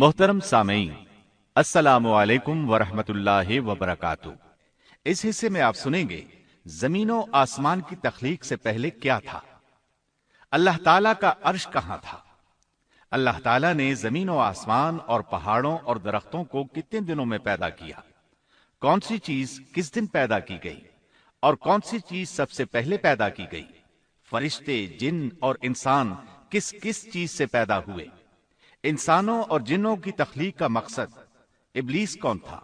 محترم سامعین، السلام علیکم ورحمۃ اللہ وبرکاتہ۔ اس حصے میں آپ سنیں گے زمین و آسمان کی تخلیق سے پہلے کیا تھا، اللہ تعالیٰ کا عرش کہاں تھا، اللہ تعالیٰ نے زمین و آسمان اور پہاڑوں اور درختوں کو کتنے دنوں میں پیدا کیا، کون سی چیز کس دن پیدا کی گئی اور کون سی چیز سب سے پہلے پیدا کی گئی، فرشتے، جن اور انسان کس کس چیز سے پیدا ہوئے، انسانوں اور جنوں کی تخلیق کا مقصد، ابلیس کون تھا۔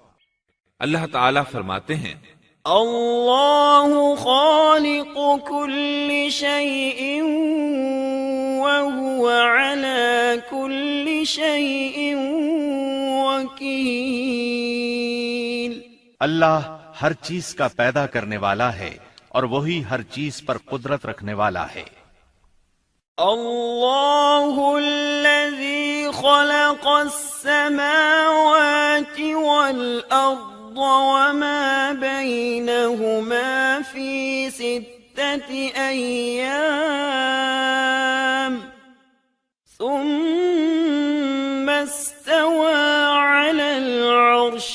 اللہ تعالیٰ فرماتے ہیں اللہ خالق کل شیء وهو على كل شيء وکیل۔ اللہ ہر چیز کا پیدا کرنے والا ہے اور وہی ہر چیز پر قدرت رکھنے والا ہے۔ اللہ الذي خلق السماوات والأرض وما بينهما في 6 أيام ثم استوى على العرش۔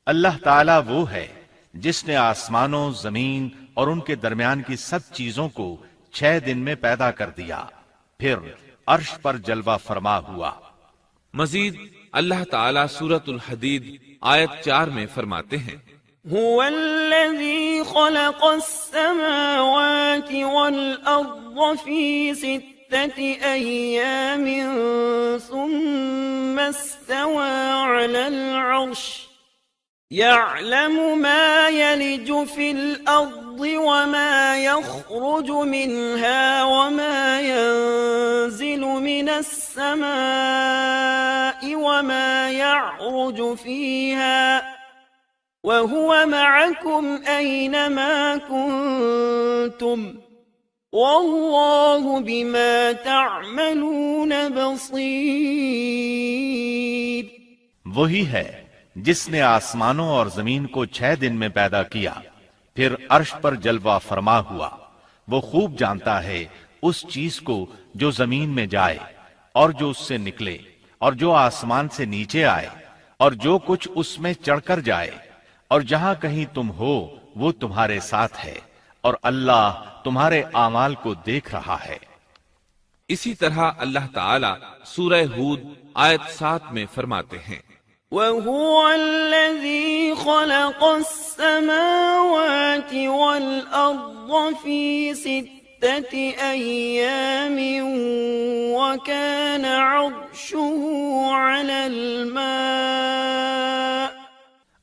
اللہ تعالیٰ وہ ہے جس نے آسمانوں، زمین اور ان کے درمیان کی سب چیزوں کو 6 دن میں پیدا کر دیا، پھر عرش پر جلوہ فرما ہوا۔ مزید اللہ تعالیٰ سورۃ الحدید آیت 4 میں فرماتے ہیں هو الذي خلق السماوات والأرض في 6 أيام ثم استوى على العرش يعلم ما يلج في الأرض وما يخرج منها وما ينزل من السماء وما يعرج فيها وهو معكم أينما كنتم والله بما تعملون بصير۔ وہی ہے جس نے آسمانوں اور زمین کو 6 دن میں پیدا کیا، پھر عرش پر جلوہ فرما ہوا۔ وہ خوب جانتا ہے اس چیز کو جو زمین میں جائے اور جو اس سے نکلے، اور جو آسمان سے نیچے آئے، اور جو کچھ اس میں چڑھ کر جائے، اور جہاں کہیں تم ہو وہ تمہارے ساتھ ہے، اور اللہ تمہارے اعمال کو دیکھ رہا ہے۔ اسی طرح اللہ تعالیٰ سورہ ہود آیت 7 میں فرماتے ہیں وَهُوَ الَّذِي خَلَقَ السَّمَاوَاتِ وَالْأَرْضَ فِي 6 أَيَّامٍ وَكَانَ عَرْشُهُ عَلَى الْمَاءِ۔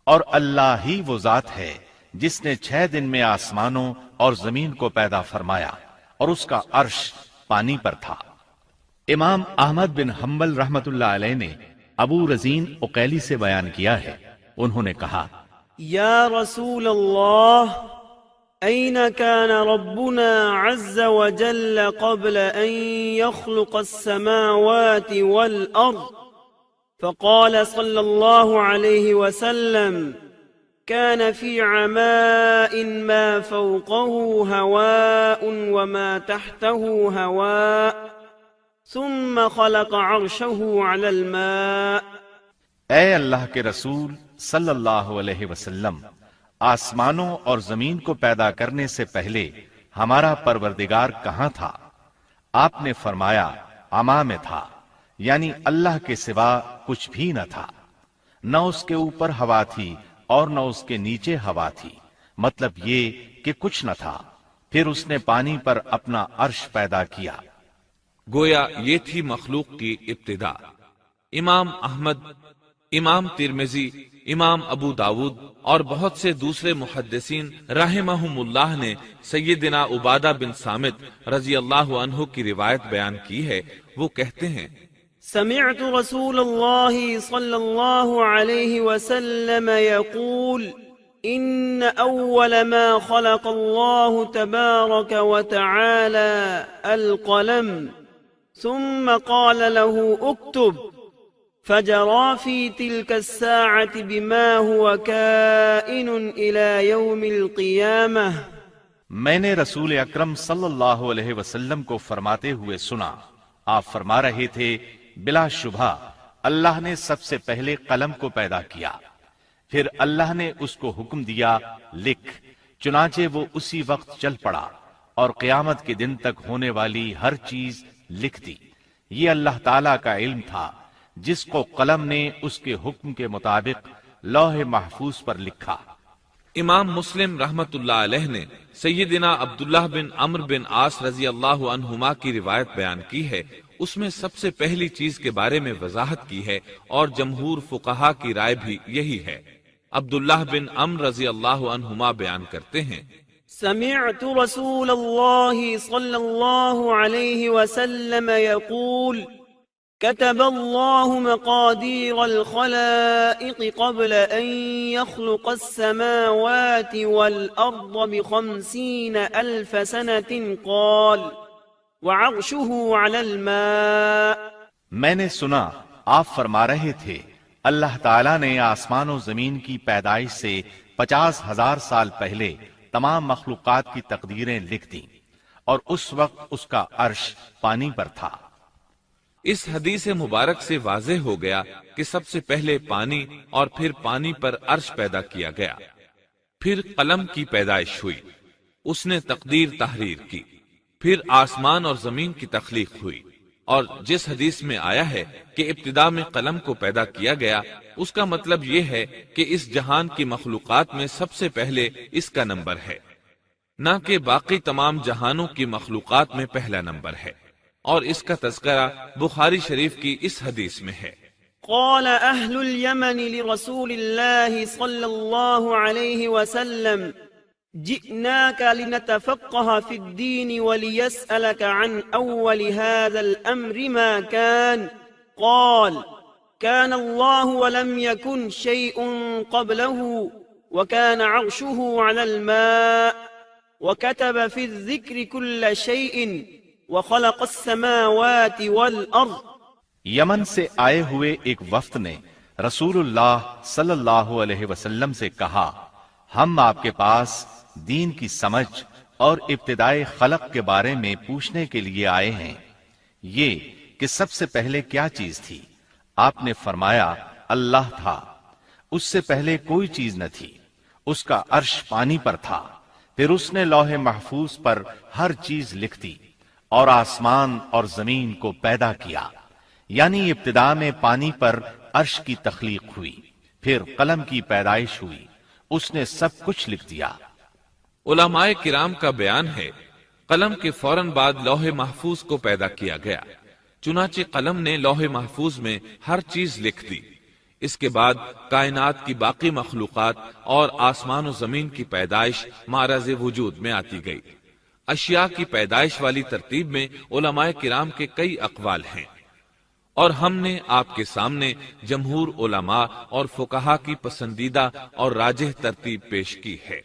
اور اللہ ہی وہ ذات ہے جس نے 6 دن میں آسمانوں اور زمین کو پیدا فرمایا اور اس کا عرش پانی پر تھا۔ امام احمد بن حنبل رحمت اللہ علیہ نے ابو رزین عقیلی سے بیان کیا ہے، انہوں نے کہا یا رسول اللہ أين كان ربنا عز وجل قبل أن يخلق السماوات والأرض؟ فقال صلى الله عليه وسلم كان في عماء ما فوقه هواء وما تحته هواء ثم خلق عرشه على الماء۔ اے اللہ کے رسول صلی اللہ علیہ وسلم، آسمانوں اور زمین کو پیدا کرنے سے پہلے ہمارا پروردگار کہاں تھا؟ آپ نے فرمایا عما میں تھا، یعنی اللہ کے سوا کچھ بھی نہ تھا، نہ اس کے اوپر ہوا تھی اور نہ اس کے نیچے ہوا تھی، مطلب یہ کہ کچھ نہ تھا، پھر اس نے پانی پر اپنا عرش پیدا کیا۔ گویا یہ تھی مخلوق کی ابتدا۔ امام احمد، امام ترمذی، امام ابو داود اور بہت سے دوسرے محدثین رحمہم اللہ نے سیدنا عبادہ بن صامت رضی اللہ عنہ کی روایت بیان کی ہے۔ وہ کہتے ہیں سمعت رسول اللہ صلی اللہ علیہ وسلم يقول ان اول ما خلق اللہ تبارک وتعالى القلم ثم قال له اكتب فجرى في تلك الساعة بما هو كائن إلى يوم القيامة۔ میں نے رسول اکرم صلی اللہ علیہ وسلم کو فرماتے ہوئے سنا، آپ فرما رہے تھے بلا شبہ اللہ نے سب سے پہلے قلم کو پیدا کیا، پھر اللہ نے اس کو حکم دیا لکھ، چنانچہ وہ اسی وقت چل پڑا اور قیامت کے دن تک ہونے والی ہر چیز لکھ دی۔ یہ اللہ تعالیٰ کا علم تھا جس کو قلم نے اس کے حکم کے مطابق لوح محفوظ پر لکھا۔ امام مسلم رحمت اللہ علیہ نے سیدنا عبداللہ بن عمرو بن عاص رضی اللہ عنہما کی روایت بیان کی ہے، اس میں سب سے پہلی چیز کے بارے میں وضاحت کی ہے اور جمہور فقہا کی رائے بھی یہی ہے۔ عبداللہ بن عمرو رضی اللہ عنہما بیان کرتے ہیں، سمعت رسول اللہ صلی اللہ علیہ وسلم يقول كتب الله مقادير الخلائق قبل أن يخلق السماوات والأرض ب50,000 سنة قال وعرشه على الماء۔ میں نے سنا آپ فرما رہے تھے اللہ تعالیٰ نے آسمان و زمین کی پیدائش سے 50,000 سال پہلے تمام مخلوقات کی تقدیریں لکھ دیں اور اس وقت اس کا عرش پانی پر تھا۔ اس حدیث مبارک سے واضح ہو گیا کہ سب سے پہلے پانی اور پھر پانی پر عرش پیدا کیا گیا، پھر قلم کی پیدائش ہوئی، اس نے تقدیر تحریر کی، پھر آسمان اور زمین کی تخلیق ہوئی، اور جس حدیث میں آیا ہے کہ ابتدا میں قلم کو پیدا کیا گیا، اس کا مطلب یہ ہے کہ اس جہان کی مخلوقات میں سب سے پہلے اس کا نمبر ہے، نہ کہ باقی تمام جہانوں کی مخلوقات میں پہلا نمبر ہے، اور اس کا تذکرہ بخاری شریف کی اس حدیث میں ہے۔ قال أهل اليمن لرسول الله صلى الله عليه وسلم جئناك لنتفقه في الدين وليسألك عن أول هذا الأمر ما كان قال كان الله ولم يكن شيء قبله وكان عرشه على الماء وكتب في الذكر كل شيء وخلق السماوات والأرض۔ یمن سے آئے ہوئے ایک وفد نے رسول اللہ صلی اللہ علیہ وسلم سے کہا، ہم آپ کے پاس دین کی سمجھ اور ابتدائے خلق کے بارے میں پوچھنے کے لیے آئے ہیں، یہ کہ سب سے پہلے کیا چیز تھی؟ آپ نے فرمایا اللہ تھا، اس سے پہلے کوئی چیز نہ تھی، اس کا عرش پانی پر تھا، پھر اس نے لوح محفوظ پر ہر چیز لکھ دی اور آسمان اور زمین کو پیدا کیا، یعنی ابتدا میں پانی پر عرش کی تخلیق ہوئی، پھر قلم کی پیدائش ہوئی، اس نے سب کچھ لکھ دیا۔ علماء کرام کا بیان ہے قلم کے فوراً بعد لوح محفوظ کو پیدا کیا گیا، چنانچہ قلم نے لوح محفوظ میں ہر چیز لکھ دی، اس کے بعد کائنات کی باقی مخلوقات اور آسمان و زمین کی پیدائش معرض وجود میں آتی گئی۔ اشیاء کی پیدائش والی ترتیب میں علماء کرام کے کئی اقوال ہیں، اور ہم نے آپ کے سامنے جمہور علماء اور فقہا کی پسندیدہ اور راجح ترتیب پیش کی ہے۔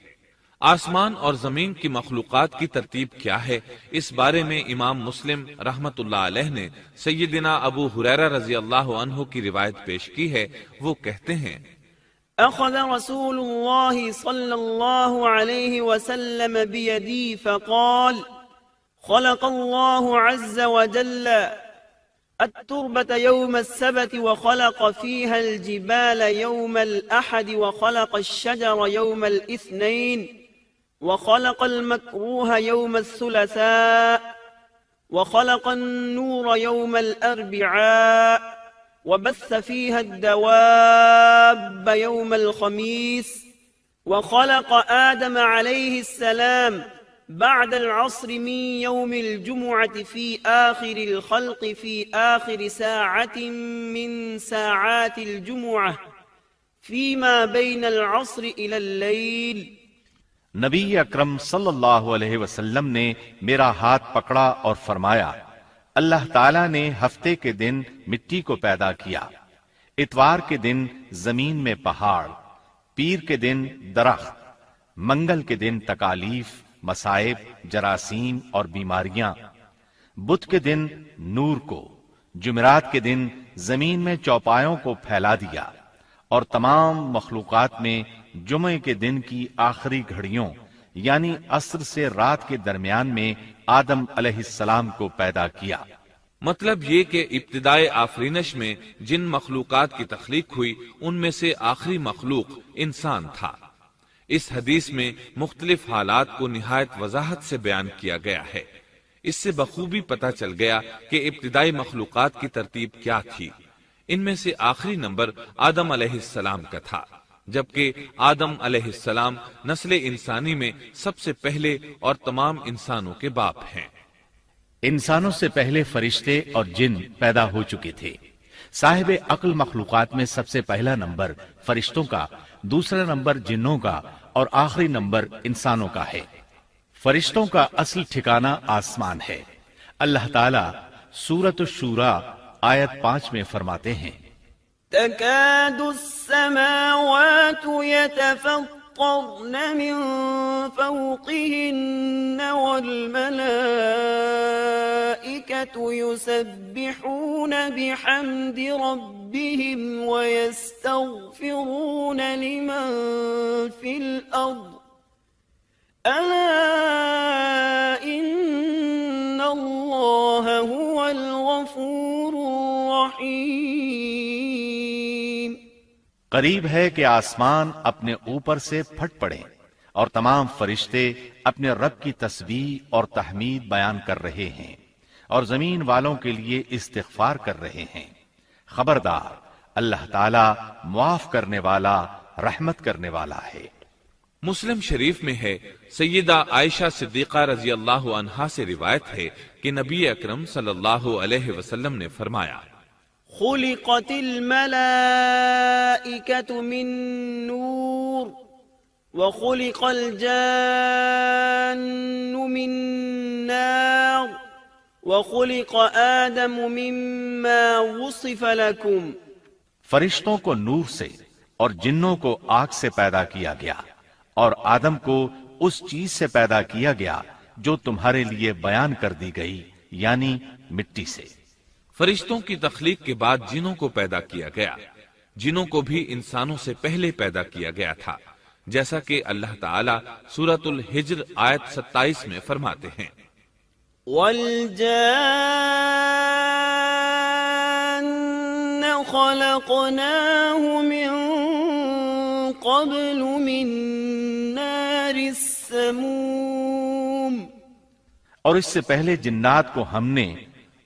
آسمان اور زمین کی مخلوقات کی ترتیب کیا ہے، اس بارے میں امام مسلم رحمت اللہ علیہ نے سیدنا ابو ہریرہ رضی اللہ عنہ کی روایت پیش کی ہے، وہ کہتے ہیں أخذ رسول الله صلى الله عليه وسلم بيدي فقال خلق الله عز وجل التربة يوم السبت وخلق فيها الجبال يوم الأحد وخلق الشجر يوم الاثنين وخلق المكروه يوم الثلاثاء وخلق النور يوم الأربعاء وبث فيها الدواب يوم الخميس وخلق آدم عليه السلام بعد العصر من يوم الجمعة في آخر الخلق في آخر ساعة من ساعات الجمعة فيما بين العصر إلى الليل۔ نبی اکرم صلی اللہ علیہ وسلم نے میرا ہاتھ پکڑا اور فرمایا، اللہ تعالیٰ نے ہفتے کے دن مٹی کو پیدا کیا، اتوار کے دن زمین میں پہاڑ، پیر کے دن درخت، منگل کے دن تکالیف، مصائب، جراثیم اور بیماریاں، بدھ کے دن نور کو، جمعرات کے دن زمین میں چوپایوں کو پھیلا دیا، اور تمام مخلوقات میں جمعے کے دن کی آخری گھڑیوں یعنی عصر سے رات کے درمیان میں آدم علیہ السلام کو پیدا کیا۔ مطلب یہ کہ ابتدائے آفرینش میں جن مخلوقات کی تخلیق ہوئی ان میں سے آخری مخلوق انسان تھا۔ اس حدیث میں مختلف حالات کو نہایت وضاحت سے بیان کیا گیا ہے۔ اس سے بخوبی پتہ چل گیا کہ ابتدائی مخلوقات کی ترتیب کیا تھی۔ ان میں سے آخری نمبر آدم علیہ السلام کا تھا، جبکہ آدم علیہ السلام نسل انسانی میں سب سے پہلے اور تمام انسانوں کے باپ ہیں۔ انسانوں سے پہلے فرشتے اور جن پیدا ہو چکے تھے۔ صاحب عقل مخلوقات میں سب سے پہلا نمبر فرشتوں کا، دوسرا نمبر جنوں کا اور آخری نمبر انسانوں کا ہے۔ فرشتوں کا اصل ٹھکانہ آسمان ہے۔ اللہ تعالیٰ سورۃ الشورى آیت 5 میں فرماتے ہیں، تكاد السماوات يتفطرن من فوقهن والملائكة يسبحون بحمد ربهم ويستغفرون لمن في الأرض ألا إن الله هو الغفور الرحيم۔ قریب ہے کہ آسمان اپنے اوپر سے پھٹ پڑے اور تمام فرشتے اپنے رب کی تسبیح اور تحمید بیان کر رہے ہیں اور زمین والوں کے لیے استغفار کر رہے ہیں۔ خبردار، اللہ تعالی معاف کرنے والا، رحمت کرنے والا ہے۔ مسلم شریف میں ہے، سیدہ عائشہ صدیقہ رضی اللہ عنہا سے روایت ہے کہ نبی اکرم صلی اللہ علیہ وسلم نے فرمایا، خلقت الملائكة من نور وخلق الجان من نار وخلق آدم مما وصف لكم۔ فرشتوں کو نور سے اور جنوں کو آگ سے پیدا کیا گیا اور آدم کو اس چیز سے پیدا کیا گیا جو تمہارے لیے بیان کر دی گئی، یعنی مٹی سے۔ فرشتوں کی تخلیق کے بعد جنوں کو پیدا کیا گیا۔ جنوں کو بھی انسانوں سے پہلے پیدا کیا گیا تھا، جیسا کہ اللہ تعالیٰ سورۃ الحجر آیت 27 میں فرماتے ہیں، وَالْجَانَّ خَلَقْنَاهُ مِن قَبْلُ مِن نَّارِ السَّمُومِ۔ اور اس سے پہلے جنات کو ہم نے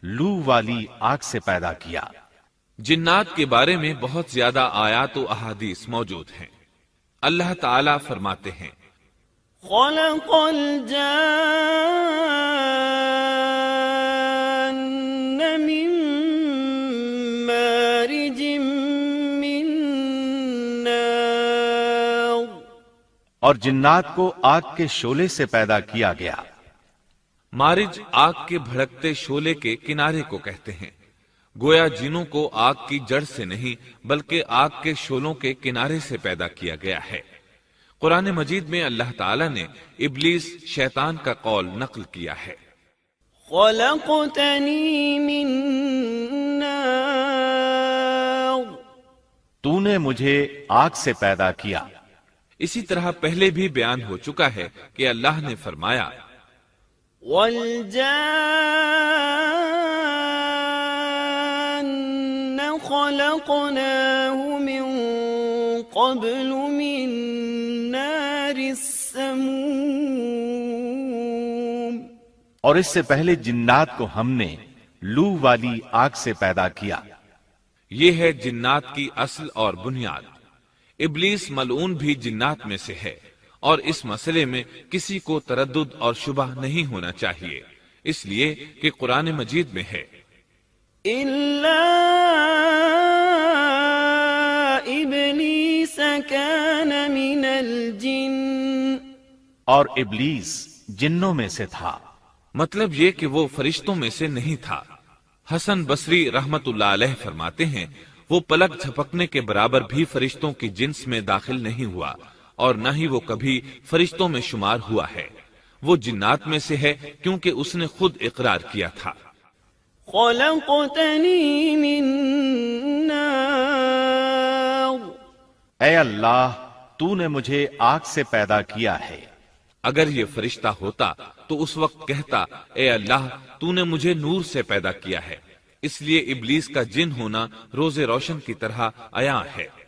لو والی آگ سے پیدا کیا۔ جنات کے بارے میں بہت زیادہ آیات و احادیث موجود ہیں۔ اللہ تعالیٰ فرماتے ہیں، خلق الجان من مارج من نار۔ اور جنات کو آگ کے شعلے سے پیدا کیا گیا۔ مارج آگ کے بھڑکتے شعلے کے کنارے کو کہتے ہیں۔ گویا جنوں کو آگ کی جڑ سے نہیں بلکہ آگ کے شعلوں کے کنارے سے پیدا کیا گیا ہے۔ قرآن مجید میں اللہ تعالیٰ نے ابلیس شیطان کا قول نقل کیا ہے، خلقتنی من نار۔ تو نے مجھے آگ سے پیدا کیا۔ اسی طرح پہلے بھی بیان ہو چکا ہے کہ اللہ نے فرمایا، والجان خلقناه من قبل من نار السموم۔ اور اس سے پہلے جنات کو ہم نے لو والی آگ سے پیدا کیا۔ یہ ہے جنات کی اصل اور بنیاد۔ ابلیس ملعون بھی جنات میں سے ہے، اور اس مسئلے میں کسی کو تردد اور شبہ نہیں ہونا چاہیے، اس لیے کہ قرآن مجید میں ہے، إِلَّا إِبْلِيسَ كَانَ مِنَ الْجِنِّ۔ اور ابلیس جنوں میں سے تھا۔ مطلب یہ کہ وہ فرشتوں میں سے نہیں تھا۔ حسن بصری رحمت اللہ علیہ فرماتے ہیں، وہ پلک جھپکنے کے برابر بھی فرشتوں کی جنس میں داخل نہیں ہوا، اور نہ ہی وہ کبھی فرشتوں میں شمار ہوا ہے۔ وہ جنات میں سے ہے کیونکہ اس نے خود اقرار کیا تھا، خلقتنی من نار۔ اے اللہ، تو نے مجھے آگ سے پیدا کیا ہے۔ اگر یہ فرشتہ ہوتا تو اس وقت کہتا، اے اللہ، تو نے مجھے نور سے پیدا کیا ہے۔ اس لیے ابلیس کا جن ہونا روز روشن کی طرح عیاں ہے۔